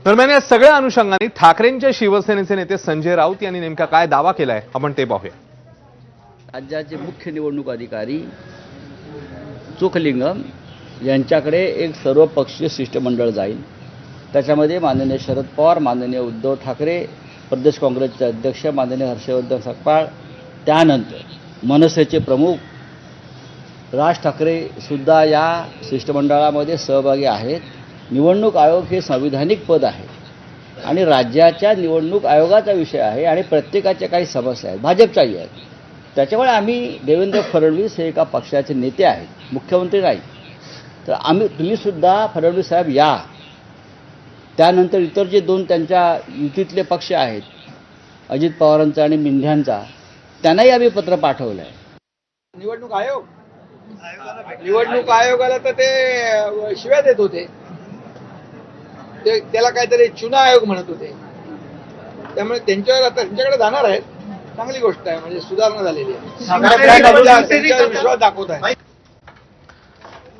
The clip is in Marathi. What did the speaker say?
दरम्यान या सगळ्या अनुषंगाने ठाकरेंच्या शिवसेनेचे नेते संजय राऊत यांनी नेमका काय दावा केलाय आपण ते पाहूया। राज्याचे मुख्य निवडणूक अधिकारी चोखलिंगम यांच्याकडे एक सर्वपक्षीय शिष्टमंडळ जाईल। त्याच्यामध्ये माननीय शरद पवार, माननीय उद्धव ठाकरे, प्रदेश काँग्रेसचे अध्यक्ष माननीय हर्षवर्धन सपकाळ, त्यानंतर मनसेचे प्रमुख राज ठाकरे सुद्धा या शिष्टमंडळामध्ये सहभागी आहेत। निवडणूक आयोग हे संविधानिक पद आहे आणि राज्याच्या निवडणूक आयोगाचा विषय आहे आणि प्रत्येकाच्या काही समस्या आहेत, भाजपच्याही आहेत। त्याच्यामुळे आम्ही देवेंद्र फडणवीस हे एका पक्षाचे नेते आहेत, मुख्यमंत्री नाही, तर तुम्ही सुद्धा फडणवीस साहेब या। त्यानंतर इतर जे दोन त्यांच्या युतीतले पक्ष आहेत, अजित पवारांचा आणि मिंढ्यांचा, त्यांनाही आम्ही पत्र पाठवलं आहे। निवडणूक आयोगाला तर ते शिव्या देत होते, त्याला काहीतरी चुना आयोग म्हणत होते। त्यामुळे त्यांच्यावर आता त्यांच्याकडे जाणार आहेत, चांगली गोष्ट आहे, म्हणजे सुधारणा झालेली आहे, त्यांच्यावर विश्वास दाखवत आहे।